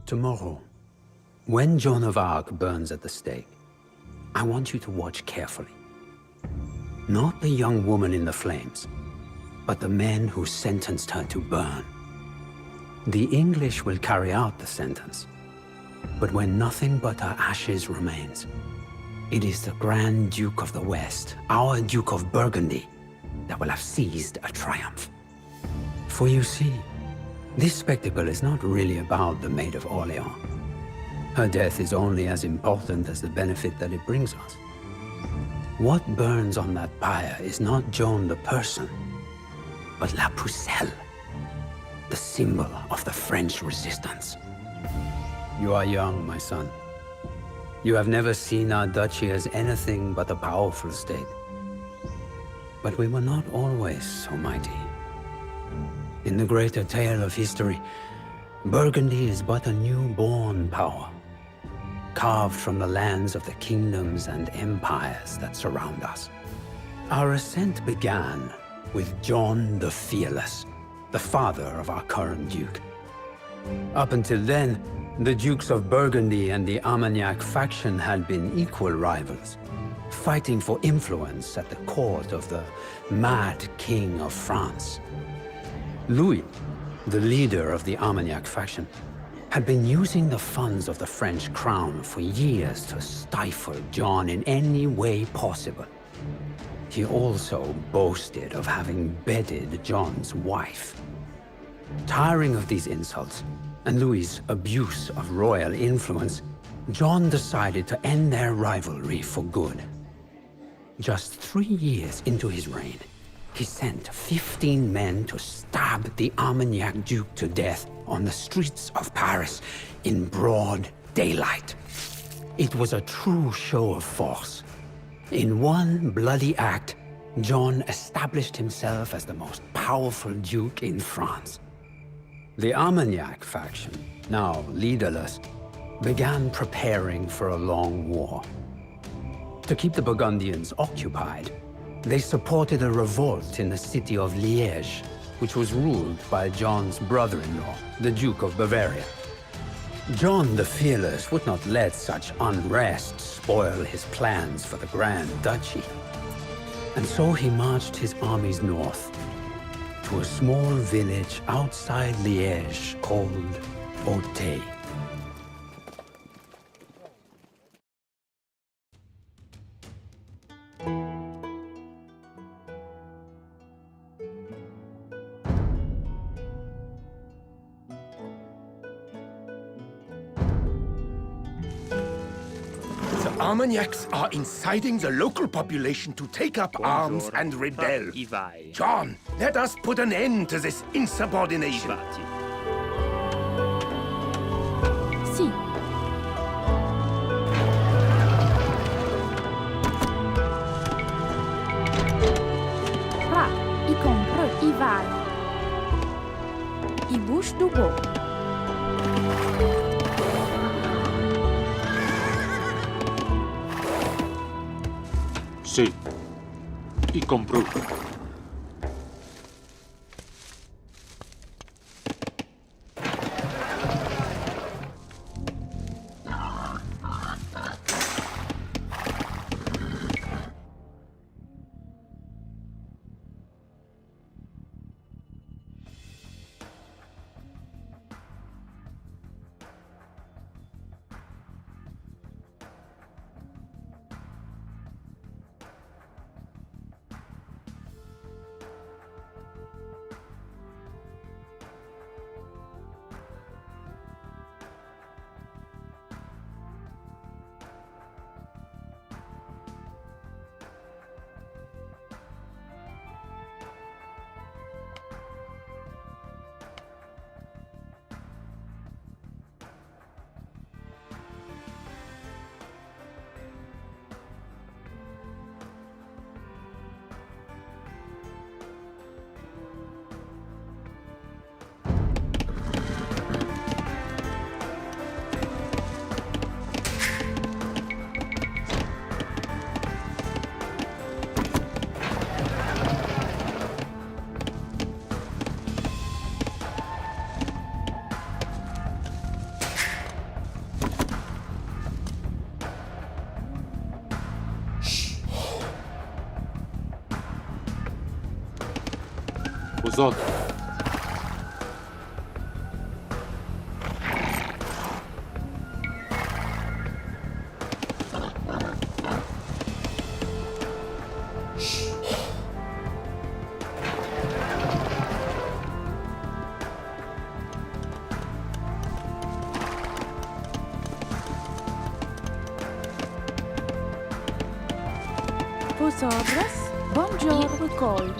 Tomorrow, when Joan of Arc burns at the stake, I want you to watch carefully. Not the young woman in the flames, but the men who sentenced her to burn. The English will carry out the sentence, but when nothing but her ashes remains, it is the Grand Duke of the West, our Duke of Burgundy, that will have seized a triumph. For you see, this spectacle is not really about the Maid of Orleans. Her death is only as important as the benefit that it brings us. What burns on that pyre is not Joan the person, but La Pucelle, the symbol of the French resistance. You are young, my son. You have never seen our duchy as anything but a powerful state. But we were not always so mighty. In the greater tale of history, Burgundy is but a newborn power, carved from the lands of the kingdoms and empires that surround us. Our ascent began with John the Fearless, the father of our current duke. Up until then, the Dukes of Burgundy and the Armagnac faction had been equal rivals, fighting for influence at the court of the mad king of France. Louis, the leader of the Armagnac faction, had been using the funds of the French crown for years to stifle John in any way possible. He also boasted of having bedded John's wife. Tiring of these insults, and Louis's abuse of royal influence, John decided to end their rivalry for good. Just 3 years into his reign, he sent 15 men to stab the Armagnac Duke to death on the streets of Paris in broad daylight. It was a true show of force. In one bloody act, John established himself as the most powerful duke in France. The Armagnac faction, now leaderless, began preparing for a long war. To keep the Burgundians occupied, they supported a revolt in the city of Liège, which was ruled by John's brother-in-law, the Duke of Bavaria. John the Fearless would not let such unrest spoil his plans for the Grand Duchy. And so he marched his armies north, to a small village outside Liège called Auteuil. The Armagnacs are inciting the local population to take up arms and rebel. John, let us put an end to this insubordination. Sì. Pra, i compră, i vai. I bush du bo. Sì, i compro. Vos ordres. Vos ordres. Buongiorno, col.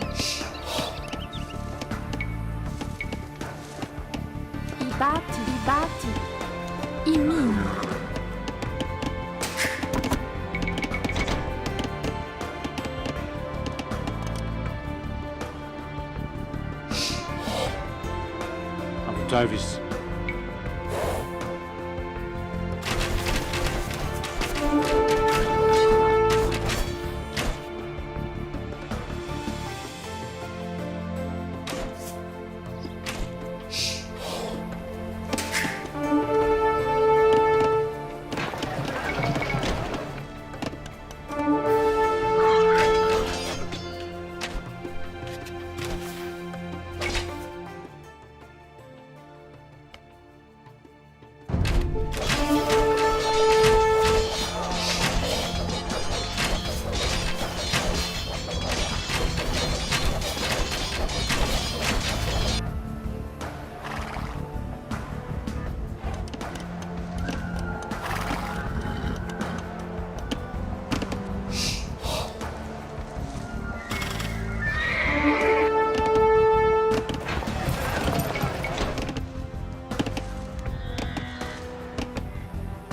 I batti. I min. Davis.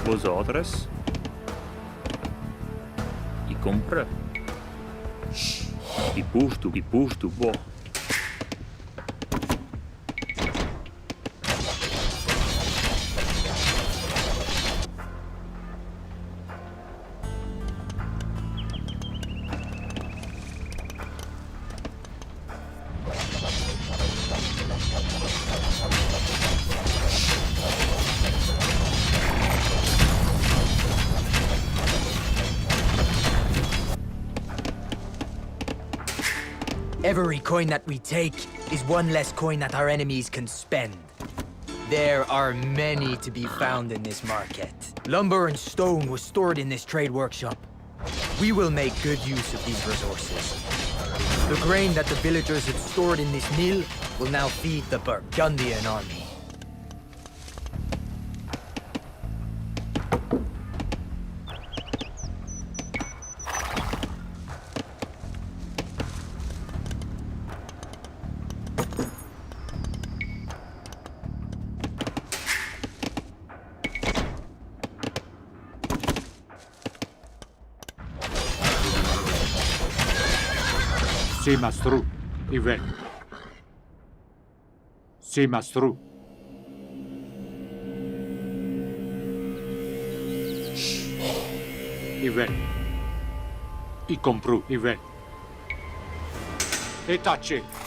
Vos ordres. I compre. I pusto, bo. Every coin that we take is one less coin that our enemies can spend. There are many to be found in this market. Lumber and stone was stored in this trade workshop. We will make good use of these resources. The grain that the villagers had stored in this mill will now feed the Burgundian army. Sì, mastro. Ive. Sì, mastro. Ive. I compru, Ive. E tace.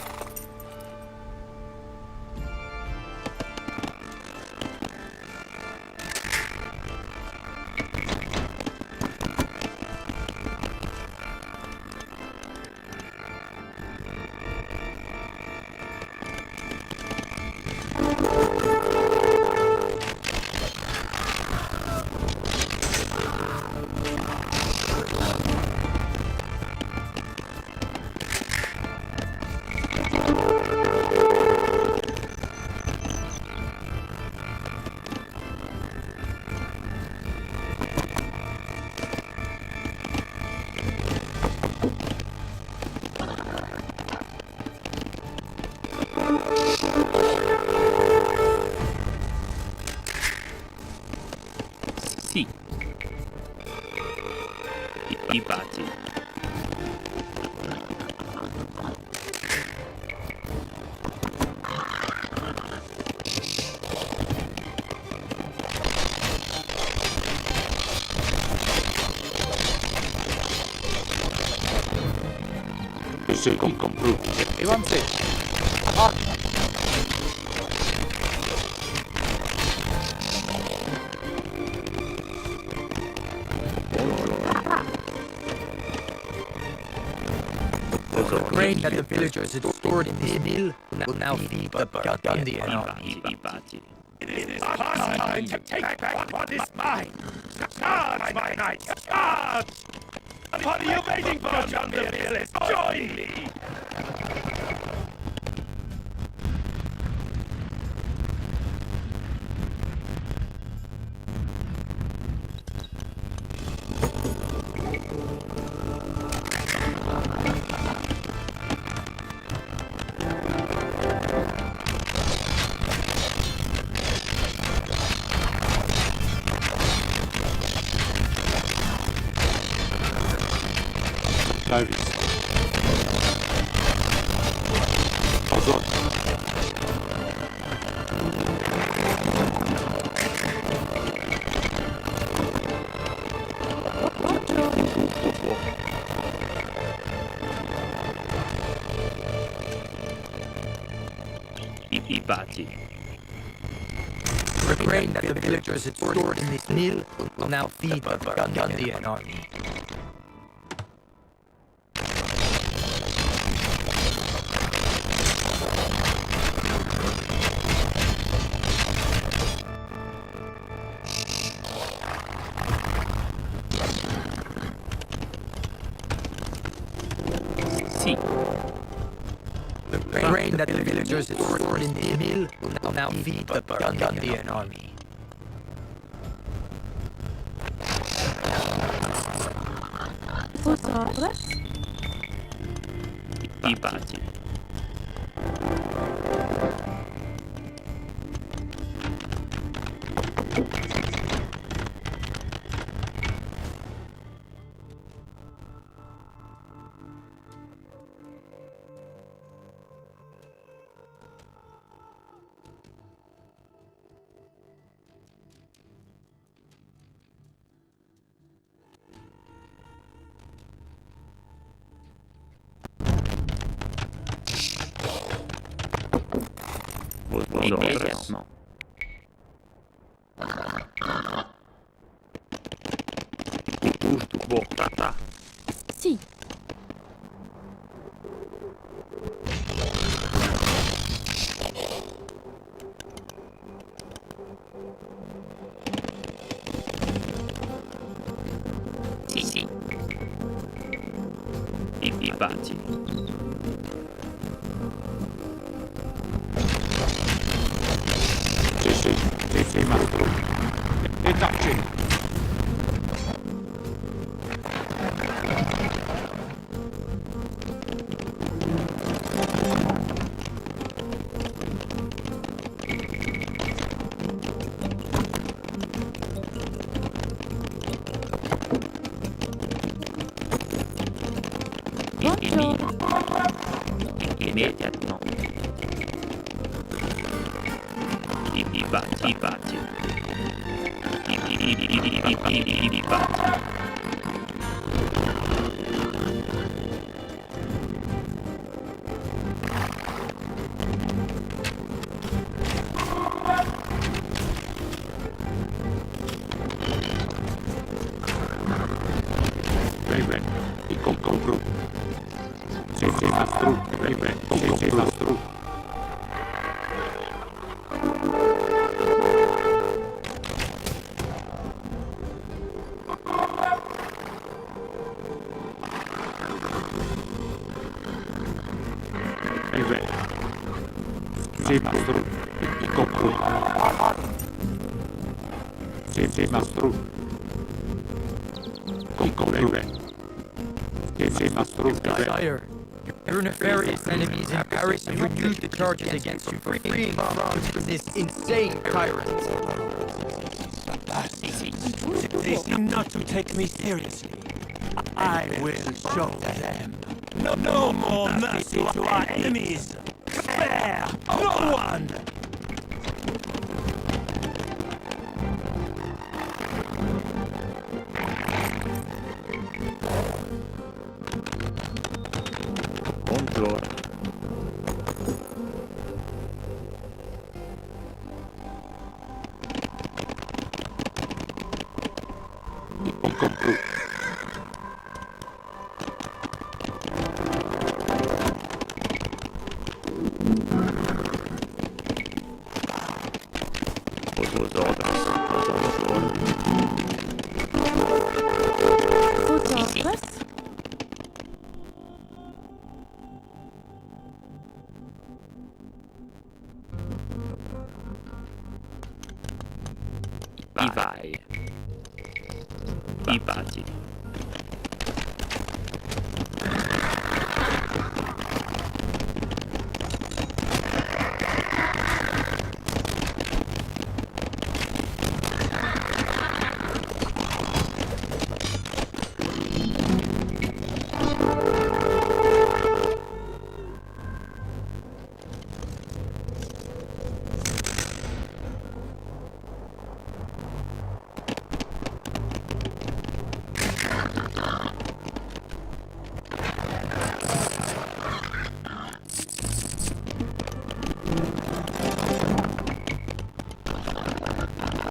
Sì. I batti. Sì, compru. Ivanci. grain that the villagers had stored in this mill will now feed the Burgundian army. I bati. It is past time to take back what is mine. Charge, my knights, charge! What are you waiting for, John the Fearless? Join me! Davis. Azot. I bati. The grain that the villagers had stored in this mill will now feed the Burgundian army. Si. The grain that the villagers had stored in this mill will now feed the Burgundian army. Vosotros, I bati. Immédiatement. Bouge du bord, tata. si. Si. I bati. Sì, mastro. E tacci. Immédiatement. I bati. I bati. Bene, i compro. Sì, mastro. Bene, sì, mastro. Bene. Sì, mastro. I compro. Sì, mastro. I compro. Sì, mastro. Sire, your nefarious enemies in Paris have renewed the charges against you for freeing France from this insane tyrant. They seem not to take me seriously. I will show them. No more mercy to our enemies. Spare no one. Buongiorno. I compro. vai. I batti.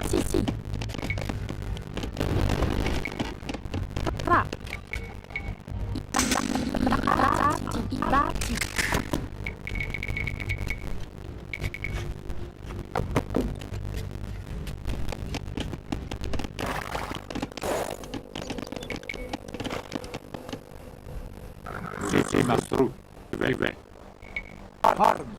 Sì, sì. Fra. I batti. Sì, mastro. Vai. Arm.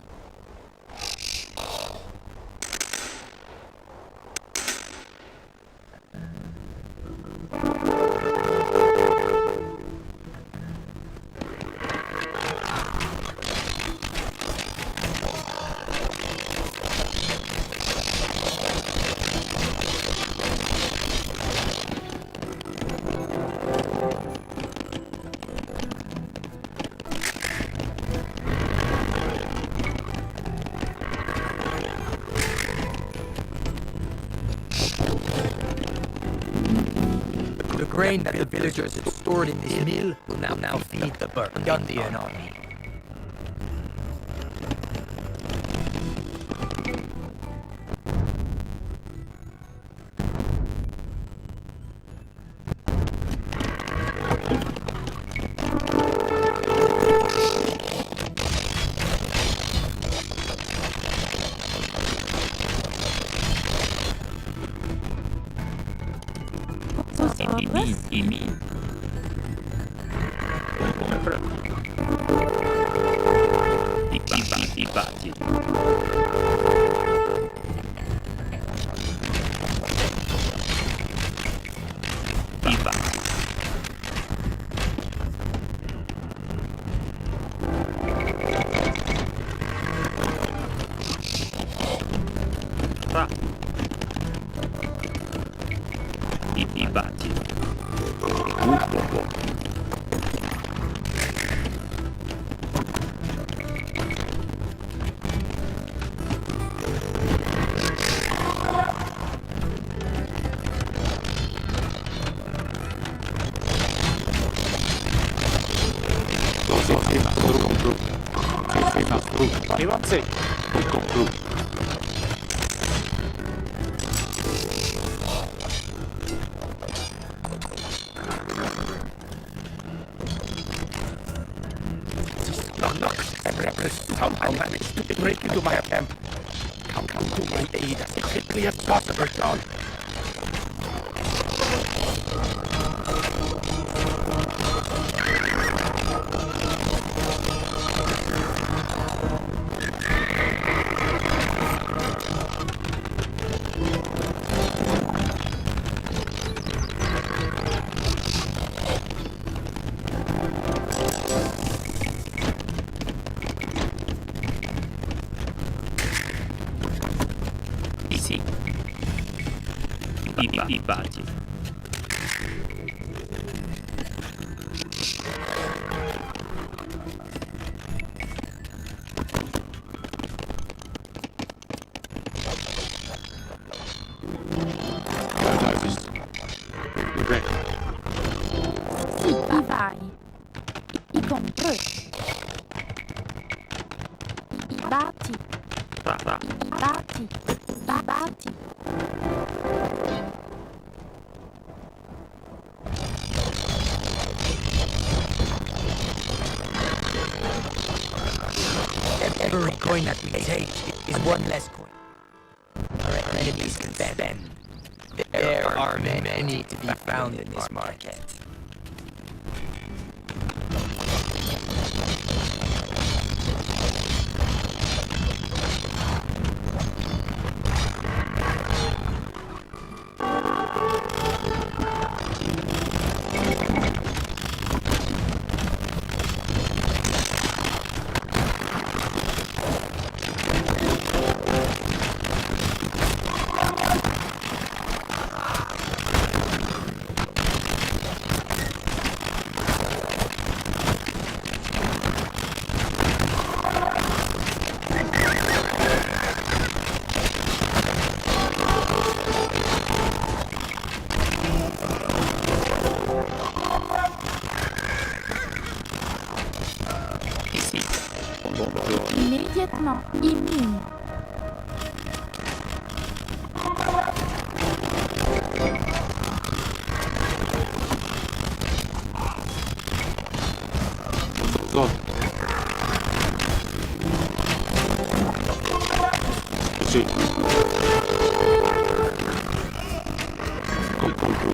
The grain that the villagers had stored in this mill will now feed the Burgundian army. I min. I batti. I batti. Fra. I batti. Sì, mastro. Arrivazzi. Somehow managed to break into my camp. Come to my aid as quickly as possible, John. Sì. I batti. Sì, vai. I compro. I batti. Fra. I batti. I batti. Every coin that we take is one less coin our enemies can spend. There are many to be found in this market. Immédiatement. Immune. Zot. Ici. Compru.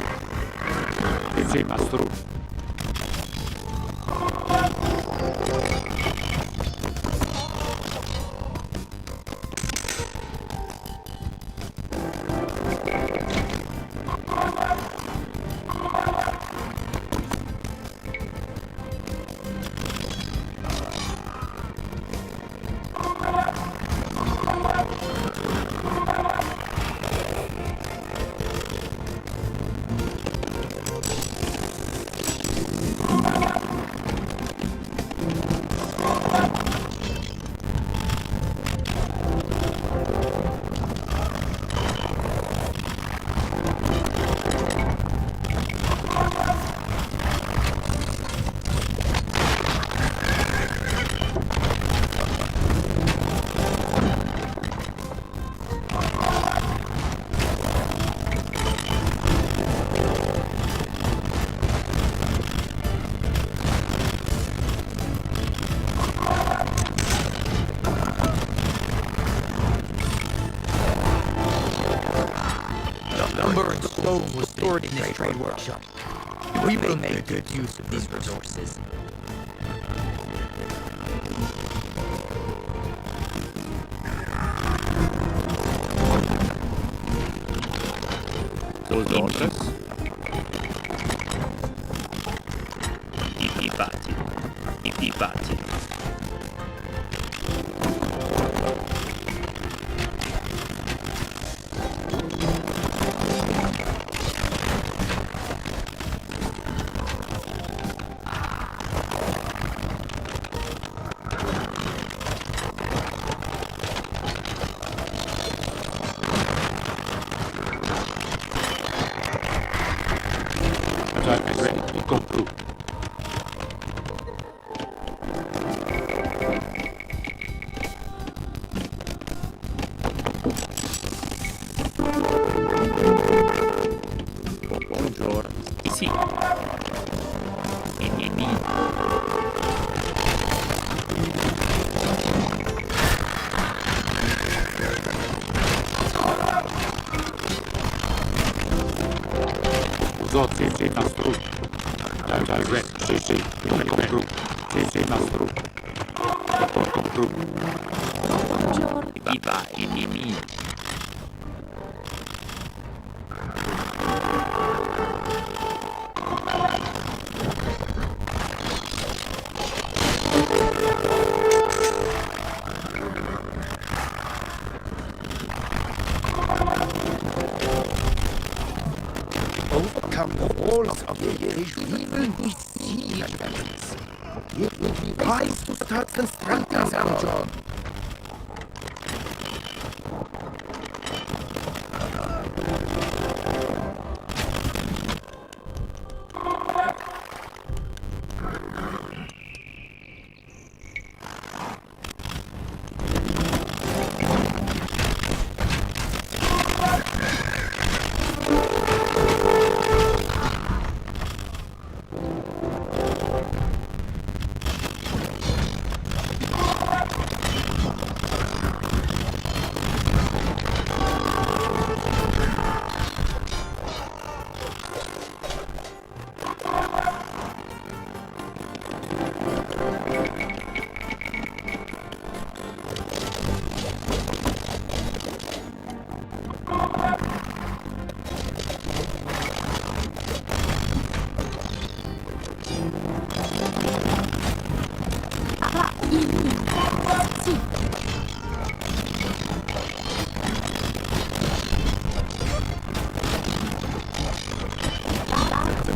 Ici, mastru. Lumber and stone was stored in this trade workshop. We will make good use of these resources. Those orders. Ibati. Ibati. Compru. Buongiorno. Sì. Zot, sì, mastru. Dai, sì, compru. Sì, mastru. Compru. Buongiorno. Viva il nemico. Overcome the walls of the age, even we see advance. It will be wise to start constructing our job.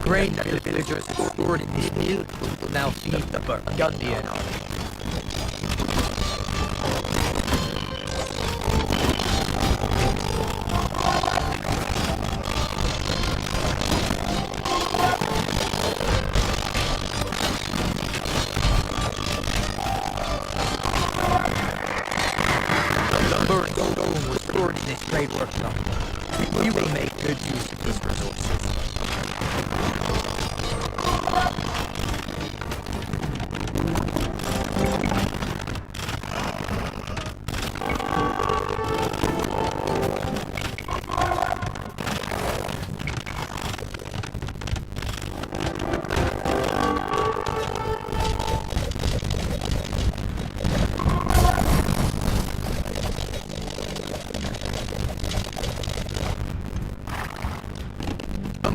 Grain that the villagers had stored in this mill will now feed the Burgundian army. this trade workshop. We will make good use of these resources.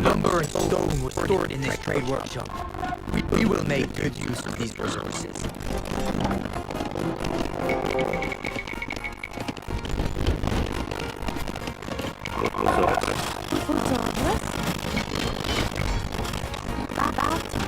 Lumber and stone were stored in this trade workshop. We will make good use of these resources. Vosotros. Vosotros. Babati.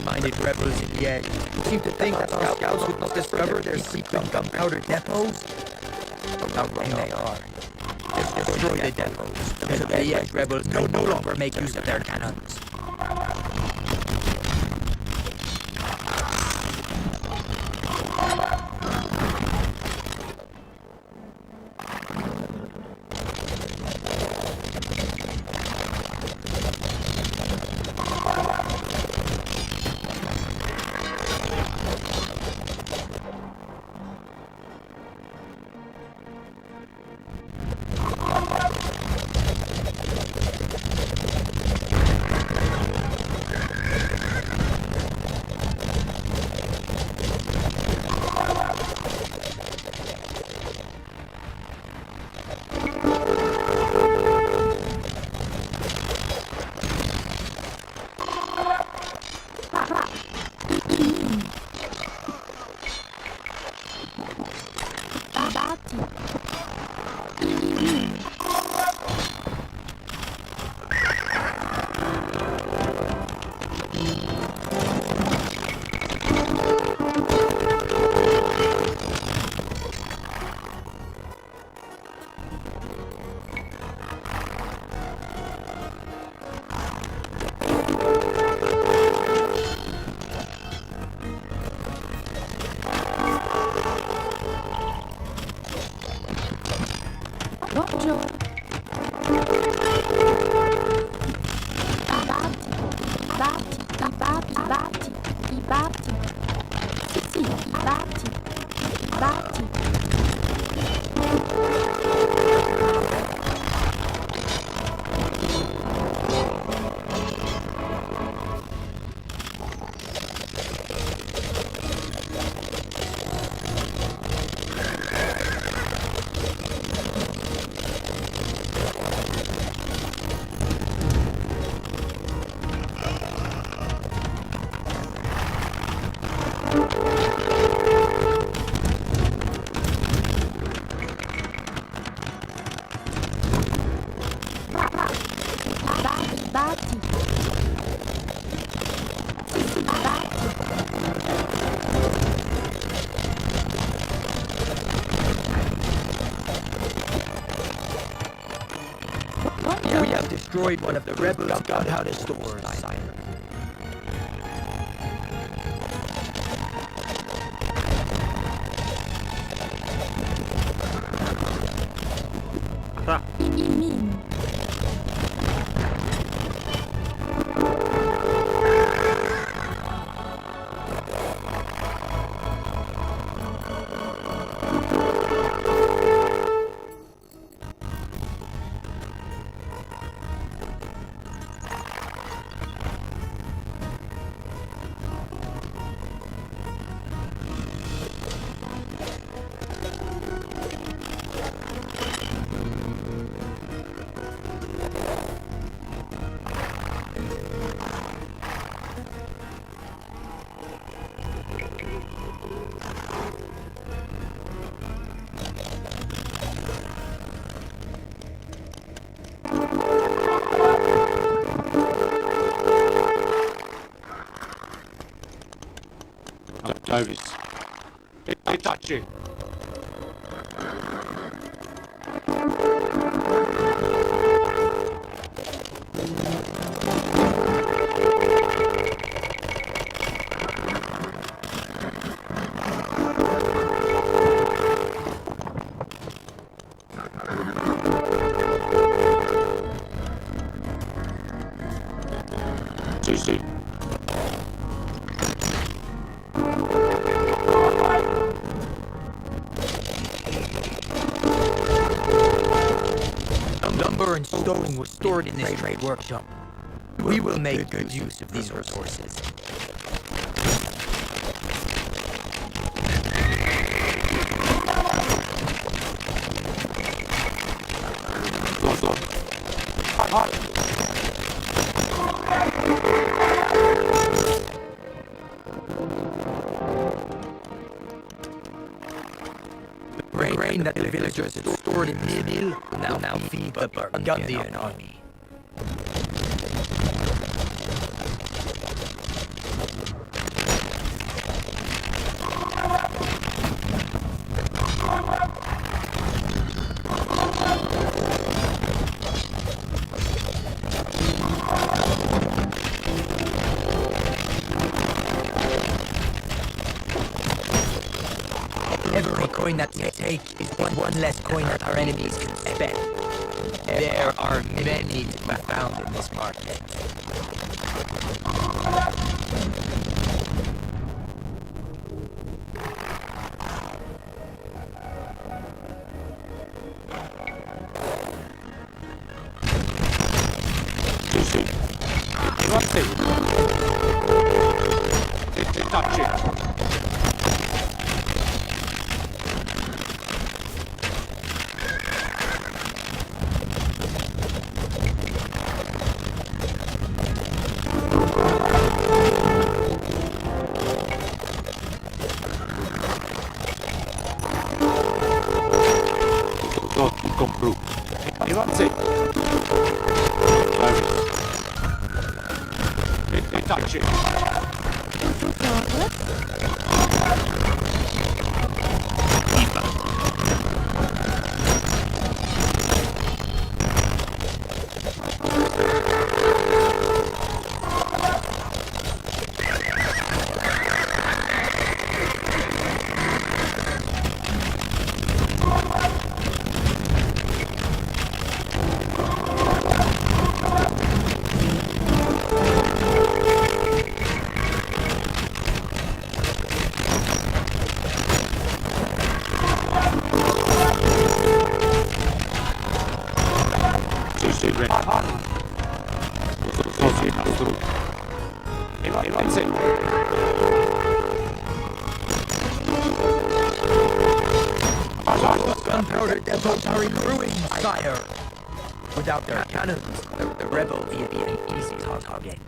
Minded rebels at the edge seem to think that scouts would not discover their secret gunpowder depots. How wrong they are. They've destroyed the depots, so the edge rebels no longer make use of their cannons. We have destroyed one of the rebels' gunpowder stores. Imin. Taci. Sì, sì. Lumber and stone was stored in this trade workshop. We will make good use of these resources. The grain that the villagers had stored in the mill will now feed the Burgundian army. Every coin that we take is one less coin that our enemies can spend. There are many to be found in this market. Sì, sì. Grazie. Taci. Compru. Grazie. Taci. Gunpowder depots are in ruins, sire. Without their cannons, the rebel will be an easy target.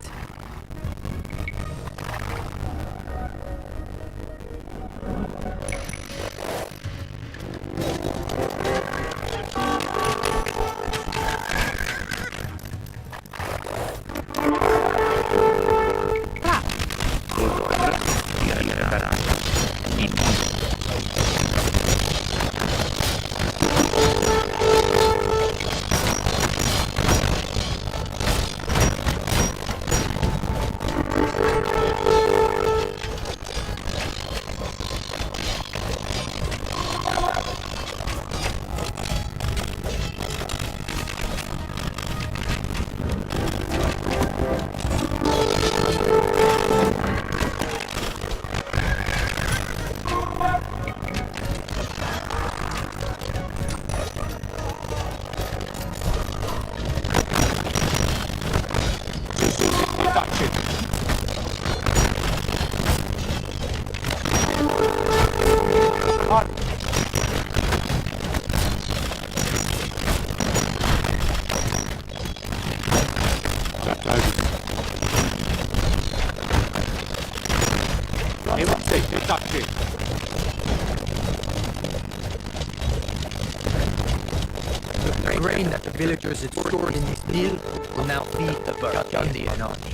The grain that the villagers had stored in this mill will now feed the Burgundian army.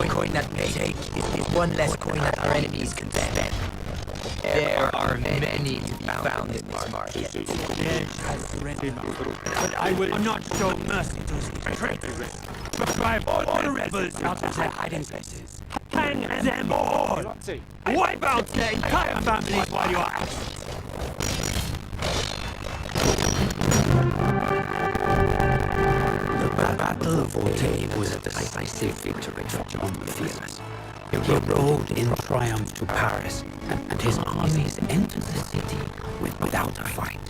coin that we take is one less coin that our enemies can spend. There are many to be found in this market. Yes, has read enough. But I will not show mercy to these traitors. Drive all the rebels out of their hiding places. Hang them all! Wipe out their entire families while you are absent. The Battle of Ortave was a decisive victory for John the Fearless. He rode in triumph to Paris, and his armies entered the city without a fight.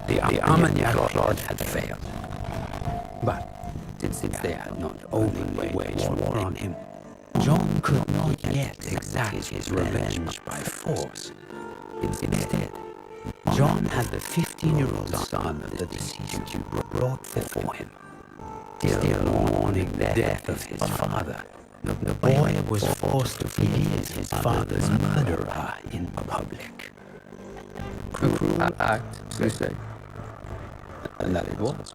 The Armagnac plot had failed. But since they had not openly waged war on him, John could not yet exact his revenge by force. Instead, John had the 15-year-old son of the deceased Duke brought before him. Still mourning the death of his father, the boy was forced to believe his father's murderer in public. A cruel act, you say? And that it was.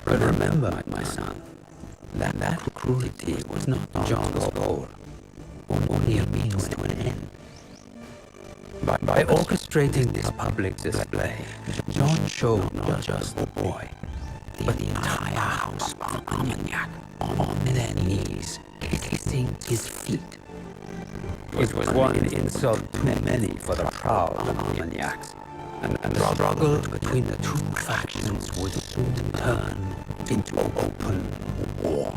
But remember, my son, that cruelty was not John's goal, only a means to an end. By orchestrating this public display, John showed not just the boy, but the entire house of Armagnac on their knees, kissing his feet. It was one insult too many for the proud Armagnacs, and the struggle between the two factions would soon turn into open war.